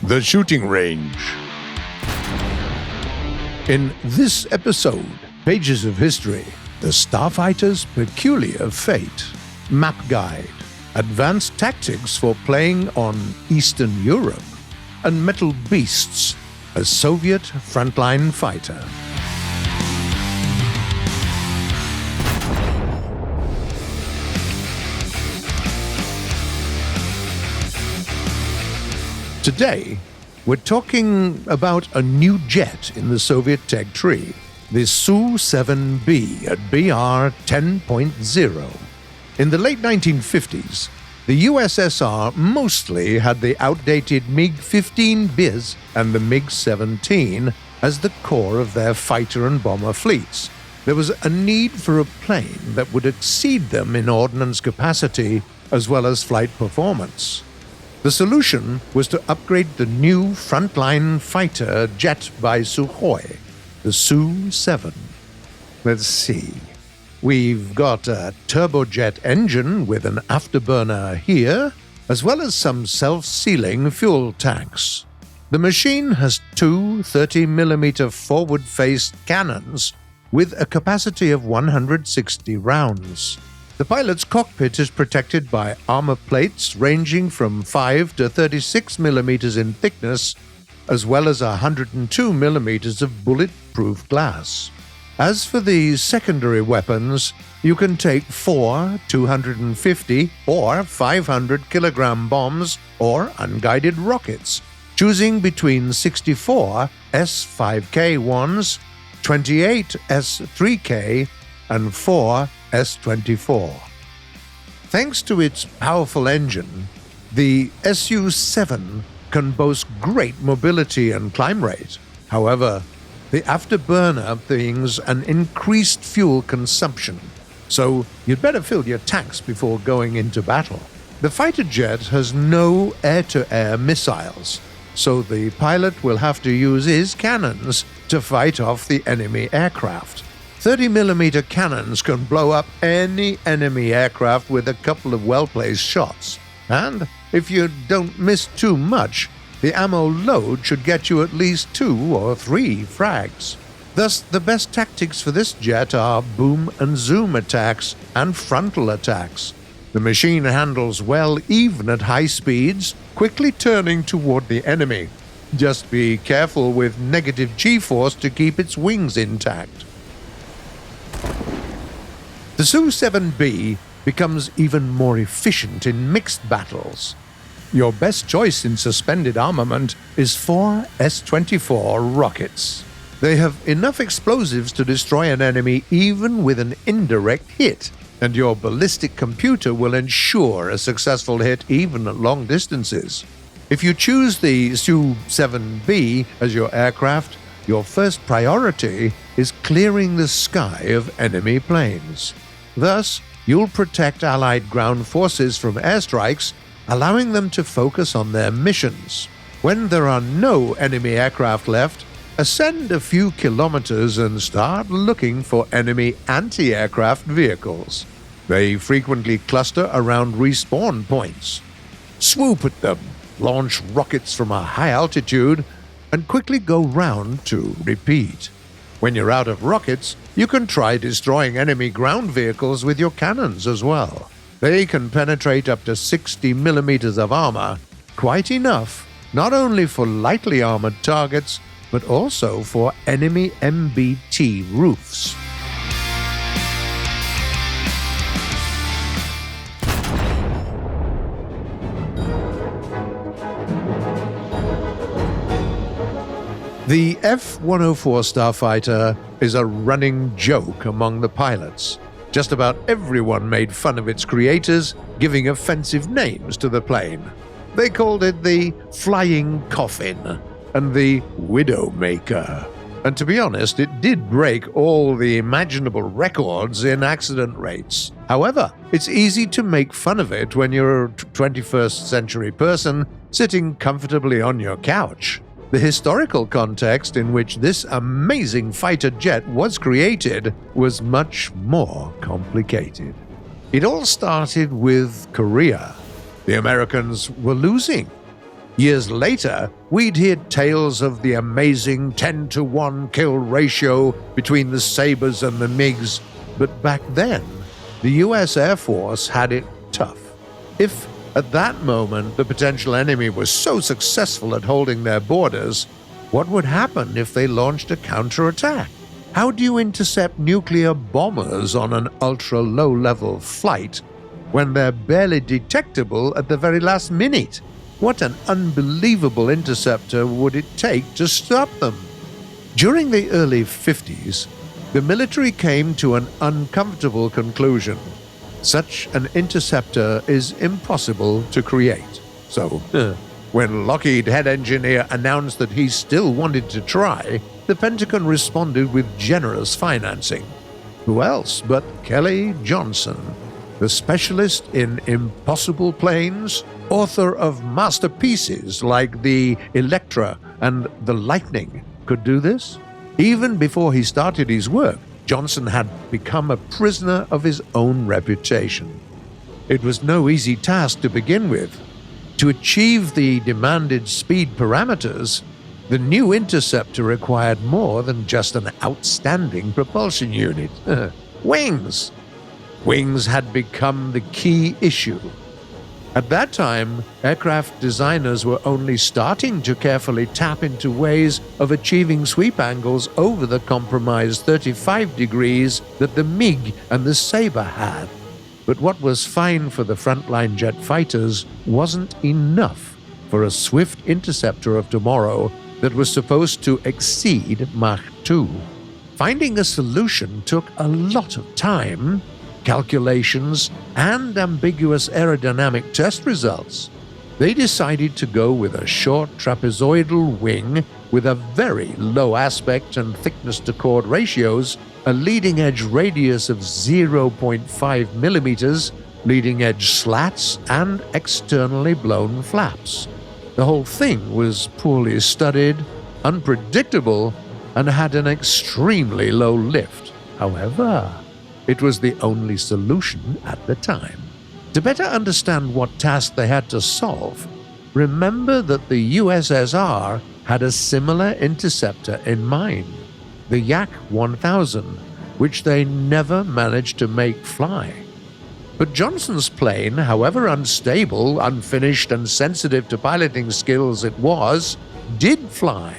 The shooting range. In this episode, Pages of History, the Starfighter's peculiar fate, map guide, advanced tactics for playing on Eastern Europe, and Metal Beasts, a Soviet frontline fighter. Today, we're talking about a new jet in the Soviet tech tree, the Su-7B at BR 10.0. In the late 1950s, the USSR mostly had the outdated MiG-15 Biz and the MiG-17 as the core of their fighter and bomber fleets. There was a need for a plane that would exceed them in ordnance capacity as well as flight performance. The solution was to upgrade the new frontline fighter jet by Sukhoi, the Su-7. Let's see. We've got a turbojet engine with an afterburner here, as well as some self-sealing fuel tanks. The machine has two 30mm forward-faced cannons with a capacity of 160 rounds. The pilot's cockpit is protected by armor plates ranging from 5 to 36mm in thickness, as well as 102mm of bulletproof glass. As for the secondary weapons, you can take 4 250 or 500 kilogram bombs or unguided rockets, choosing between 64 S5K1s, 28 S3K, and 4 S24. Thanks to its powerful engine, the Su-7 can boast great mobility and climb rate. However, the afterburner brings an increased fuel consumption, so you'd better fill your tanks before going into battle. The fighter jet has no air-to-air missiles, so the pilot will have to use his cannons to fight off the enemy aircraft. 30mm cannons can blow up any enemy aircraft with a couple of well-placed shots, and if you don't miss too much, the ammo load should get you at least 2 or 3 frags. Thus, the best tactics for this jet are boom and zoom attacks and frontal attacks. The machine handles well even at high speeds, quickly turning toward the enemy. Just be careful with negative G-force to keep its wings intact. The Su-7B becomes even more efficient in mixed battles. Your best choice in suspended armament is 4 S-24 rockets. They have enough explosives to destroy an enemy even with an indirect hit, and your ballistic computer will ensure a successful hit even at long distances. If you choose the Su-7B as your aircraft, your first priority is clearing the sky of enemy planes. Thus, you'll protect Allied ground forces from airstrikes, allowing them to focus on their missions. When there are no enemy aircraft left, ascend a few kilometers and start looking for enemy anti-aircraft vehicles. They frequently cluster around respawn points. Swoop at them, launch rockets from a high altitude, and quickly go round to repeat. When you're out of rockets, you can try destroying enemy ground vehicles with your cannons as well. They can penetrate up to 60mm of armor, quite enough not only for lightly armored targets, but also for enemy MBT roofs. The F-104 Starfighter is a running joke among the pilots. Just about everyone made fun of its creators, giving offensive names to the plane. They called it the Flying Coffin and the Widowmaker. And to be honest, it did break all the imaginable records in accident rates. However, it's easy to make fun of it when you're a 21st century person sitting comfortably on your couch. The historical context in which this amazing fighter jet was created was much more complicated. It all started with Korea. The Americans were losing. Years later, we'd hear tales of the amazing 10-to-1 kill ratio between the Sabres and the MiGs, but back then, the US Air Force had it tough. If, at that moment, the potential enemy was so successful at holding their borders, what would happen if they launched a counterattack? How do you intercept nuclear bombers on an ultra-low-level flight when they're barely detectable at the very last minute? What an unbelievable interceptor would it take to stop them? During the early 50s, the military came to an uncomfortable conclusion. Such an interceptor is impossible to create. So, when Lockheed head engineer announced that he still wanted to try, the Pentagon responded with generous financing. Who else but Kelly Johnson, the specialist in impossible planes, author of masterpieces like the Electra and the Lightning, could do this? Even before he started his work, Johnson had become a prisoner of his own reputation. It was no easy task to begin with. To achieve the demanded speed parameters, the new interceptor required more than just an outstanding propulsion unit. Wings! Wings had become the key issue. At that time, aircraft designers were only starting to carefully tap into ways of achieving sweep angles over the compromised 35 degrees that the MiG and the Sabre had. But what was fine for the frontline jet fighters wasn't enough for a swift interceptor of tomorrow that was supposed to exceed Mach 2. Finding a solution took a lot of time, calculations, and ambiguous aerodynamic test results. They decided to go with a short trapezoidal wing with a very low aspect and thickness to chord ratios, a leading edge radius of 0.5 millimeters, leading edge slats, and externally blown flaps. The whole thing was poorly studied, unpredictable, and had an extremely low lift. However, it was the only solution at the time. To better understand what task they had to solve, remember that the USSR had a similar interceptor in mind, the Yak 1000, which they never managed to make fly. But Johnson's plane, however unstable, unfinished, and sensitive to piloting skills it was, did fly.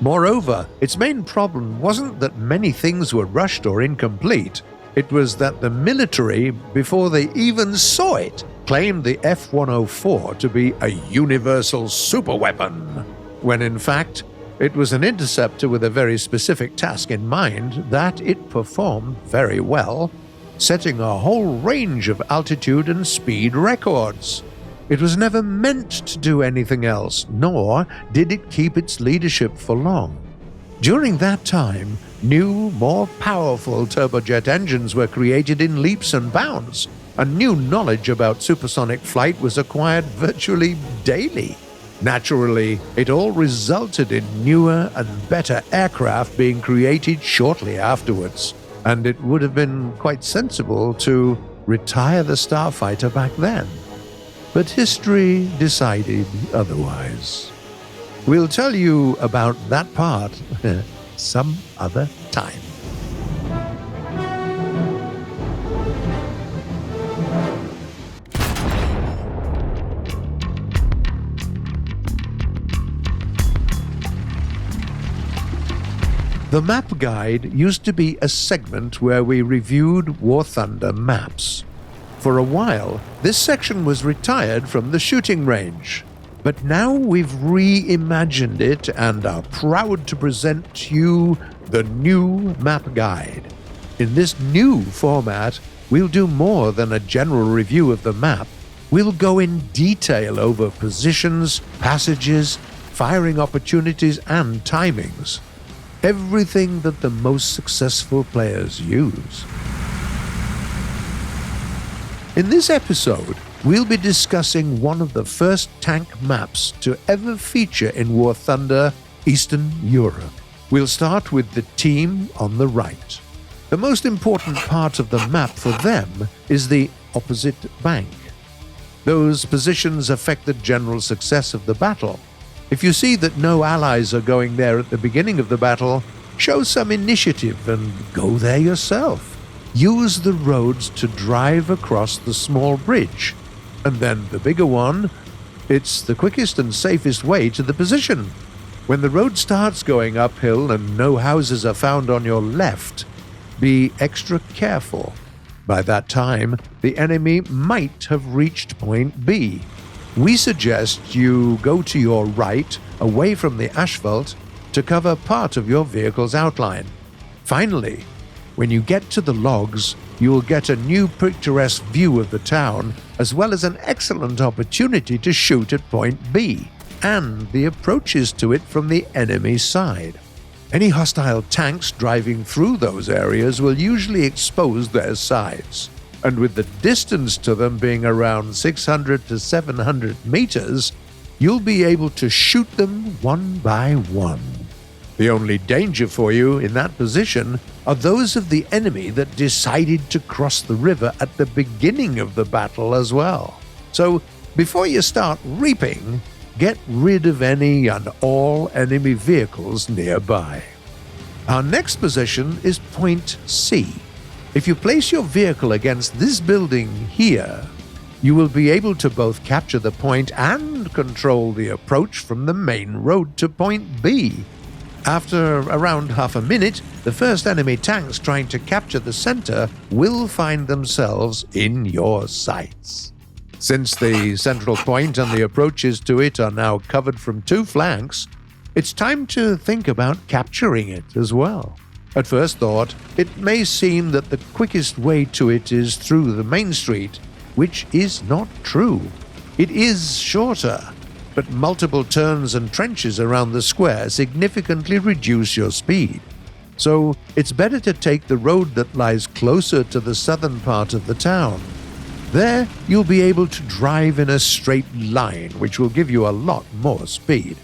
Moreover, its main problem wasn't that many things were rushed or incomplete. It was that the military, before they even saw it, claimed the F-104 to be a universal superweapon, when in fact, it was an interceptor with a very specific task in mind that it performed very well, setting a whole range of altitude and speed records. It was never meant to do anything else, nor did it keep its leadership for long. During that time, new, more powerful turbojet engines were created in leaps and bounds, and new knowledge about supersonic flight was acquired virtually daily. Naturally, it all resulted in newer and better aircraft being created shortly afterwards, and it would have been quite sensible to retire the Starfighter back then. But history decided otherwise. We'll tell you about that part some other time. The Map Guide used to be a segment where we reviewed War Thunder maps. For a while, this section was retired from the shooting range, but now we've reimagined it and are proud to present to you the new Map Guide. In this new format, we'll do more than a general review of the map. We'll go in detail over positions, passages, firing opportunities, and timings. Everything that the most successful players use. In this episode, we'll be discussing one of the first tank maps to ever feature in War Thunder, Eastern Europe. We'll start with the team on the right. The most important part of the map for them is the opposite bank. Those positions affect the general success of the battle. If you see that no allies are going there at the beginning of the battle, show some initiative and go there yourself. Use the roads to drive across the small bridge, and then the bigger one. It's the quickest and safest way to the position. When the road starts going uphill and no houses are found on your left, be extra careful. By that time, the enemy might have reached point B. We suggest you go to your right, away from the asphalt, to cover part of your vehicle's outline. Finally, when you get to the logs, you will get a new picturesque view of the town, as well as an excellent opportunity to shoot at point B, and the approaches to it from the enemy side. Any hostile tanks driving through those areas will usually expose their sides, and with the distance to them being around 600 to 700 meters, you'll be able to shoot them one by one. The only danger for you in that position are those of the enemy that decided to cross the river at the beginning of the battle as well. So, before you start reaping, get rid of any and all enemy vehicles nearby. Our next position is point C. If you place your vehicle against this building here, you will be able to both capture the point and control the approach from the main road to point B. After around half a minute, the first enemy tanks trying to capture the center will find themselves in your sights. Since the central point and the approaches to it are now covered from two flanks, it's time to think about capturing it as well. At first thought, it may seem that the quickest way to it is through the main street, which is not true. It is shorter, but multiple turns and trenches around the square significantly reduce your speed. So it's better to take the road that lies closer to the southern part of the town. There, you'll be able to drive in a straight line, which will give you a lot more speed.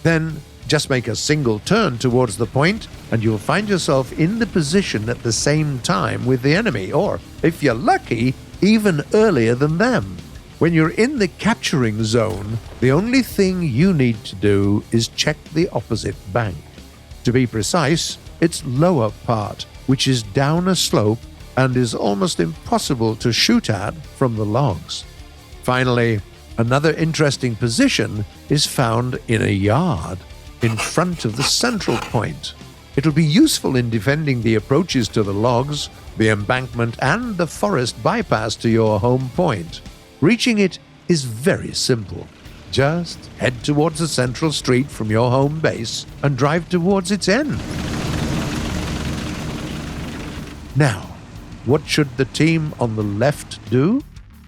Then, just make a single turn towards the point, and you'll find yourself in the position at the same time with the enemy, or, if you're lucky, even earlier than them. When you're in the capturing zone, the only thing you need to do is check the opposite bank. To be precise, its lower part, which is down a slope and is almost impossible to shoot at from the logs. Finally, another interesting position is found in a yard in front of the central point. It'll be useful in defending the approaches to the logs, the embankment, and the forest bypass to your home point. Reaching it is very simple. Just head towards the central street from your home base and drive towards its end. Now, what should the team on the left do?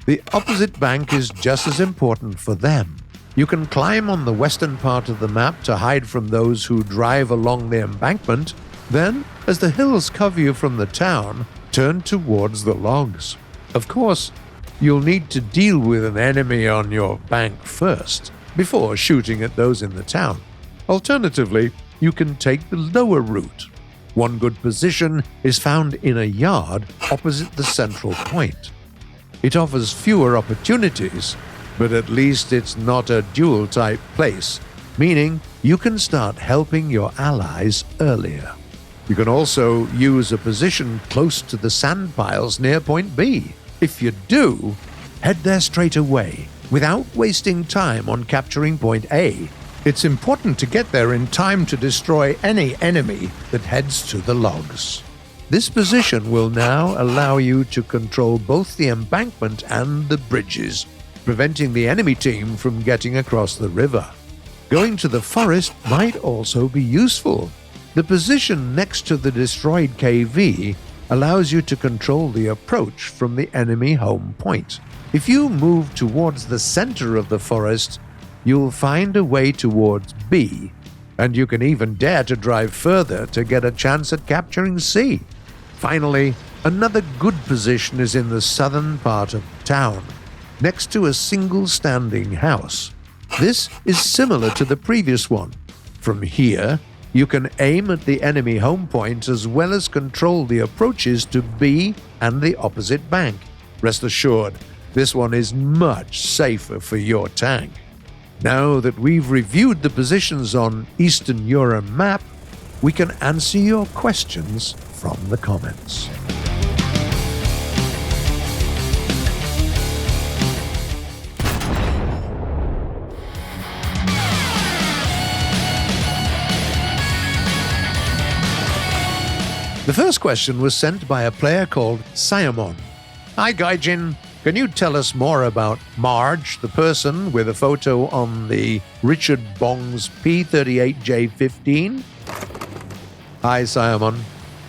The opposite bank is just as important for them. You can climb on the western part of the map to hide from those who drive along the embankment. Then, as the hills cover you from the town, turn towards the logs. Of course, you'll need to deal with an enemy on your bank first, before shooting at those in the town. Alternatively, you can take the lower route. One good position is found in a yard opposite the central point. It offers fewer opportunities, but at least it's not a duel-type place, meaning you can start helping your allies earlier. You can also use a position close to the sand piles near point B. If you do, head there straight away, without wasting time on capturing point A. It's important to get there in time to destroy any enemy that heads to the logs. This position will now allow you to control both the embankment and the bridges, preventing the enemy team from getting across the river. Going to the forest might also be useful. The position next to the destroyed KV allows you to control the approach from the enemy home point. If you move towards the center of the forest, you'll find a way towards B, and you can even dare to drive further to get a chance at capturing C. Finally, another good position is in the southern part of town, next to a single standing house. This is similar to the previous one. From here, you can aim at the enemy home point as well as control the approaches to B and the opposite bank. Rest assured, This one is much safer for your tank. Now that we've reviewed the positions on Eastern Europe map, we can answer your questions from the comments. The first question was sent by a player called Siamon. Hi Gaijin, can you tell us more about Marge, the person with a photo on the Richard Bong's P-38J-15? Hi Siamon.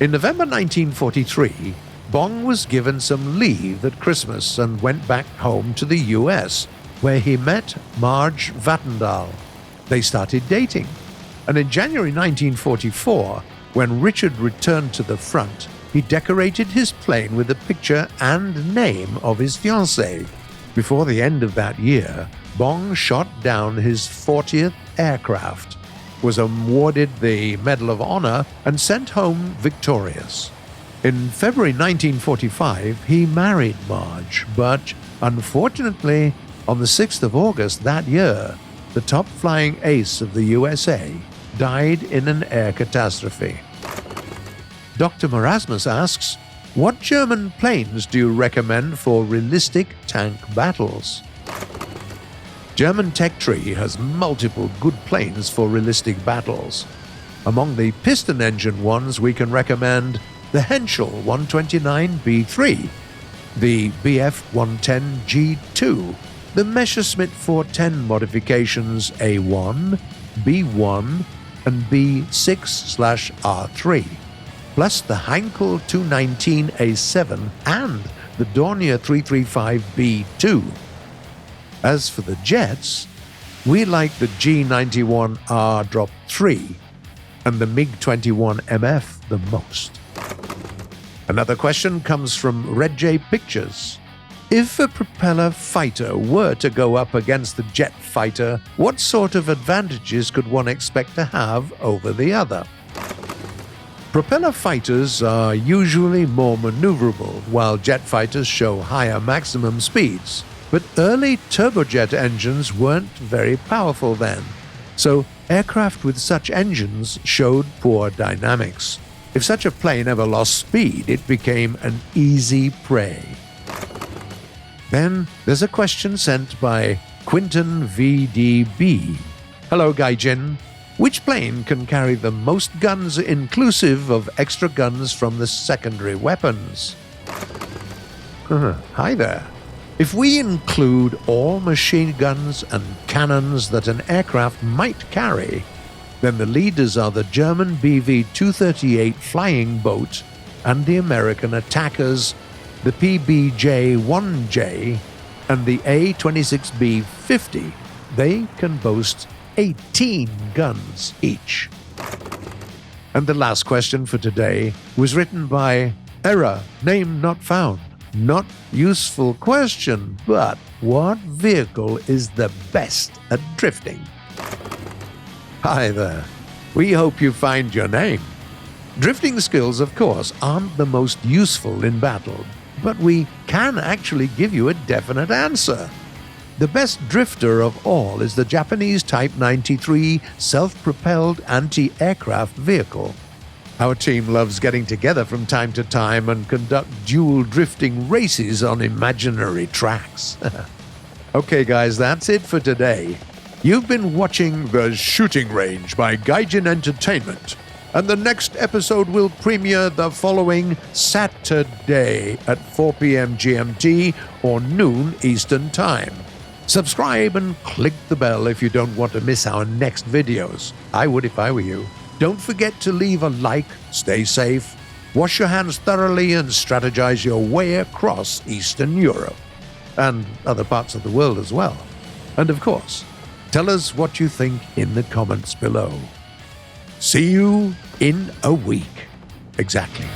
In November 1943, Bong was given some leave at Christmas and went back home to the US, where he met Marge Vattendahl. They started dating, and in January 1944, when Richard returned to the front, he decorated his plane with a picture and name of his fiancée. Before the end of that year, Bong shot down his 40th aircraft, was awarded the Medal of Honor, and sent home victorious. In February 1945, he married Marge, but unfortunately, on the 6th of August that year, the top flying ace of the USA died in an air catastrophe. Dr. Marasmus asks, what German planes do you recommend for realistic tank battles? German tech tree has multiple good planes for realistic battles. Among the piston engine ones, we can recommend the Henschel 129B3, the Bf 110G2, the Messerschmitt 410 modifications A1, B1, and B6/R3, plus the Heinkel 219A7 and the Dornier 335B2. As for the jets, we like the G91R Drop 3 and the MiG-21MF the most. Another question comes from Red J Pictures. If a propeller fighter were to go up against the jet fighter, what sort of advantages could one expect to have over the other? Propeller fighters are usually more maneuverable, while jet fighters show higher maximum speeds. But early turbojet engines weren't very powerful then, so aircraft with such engines showed poor dynamics. If such a plane ever lost speed, it became an easy prey. Then there's a question sent by Quinton VDB. Hello Gaijin. Which plane can carry the most guns inclusive of extra guns from the secondary weapons? Hi there. If we include all machine guns and cannons that an aircraft might carry, then the leaders are the German Bv-238 flying boat and the American attackers, the PBJ-1J and the A-26B-50. They can boast 18 guns each. And the last question for today was written by Error, Name Not Found. Not useful question, but what vehicle is the best at drifting? Hi there. We hope you find your name. Drifting skills, of course, aren't the most useful in battle, but we can actually give you a definite answer. The best drifter of all is the Japanese Type 93 self-propelled anti-aircraft vehicle. Our team loves getting together from time to time and conduct dual drifting races on imaginary tracks. Okay guys, that's it for today. You've been watching The Shooting Range by Gaijin Entertainment, and the next episode will premiere the following Saturday at 4 p.m. GMT or noon Eastern Time. Subscribe and click the bell if you don't want to miss our next videos. I would if I were you. Don't forget to leave a like, stay safe, wash your hands thoroughly, and strategize your way across Eastern Europe. And other parts of the world as well. And of course, tell us what you think in the comments below. See you in a week. Exactly.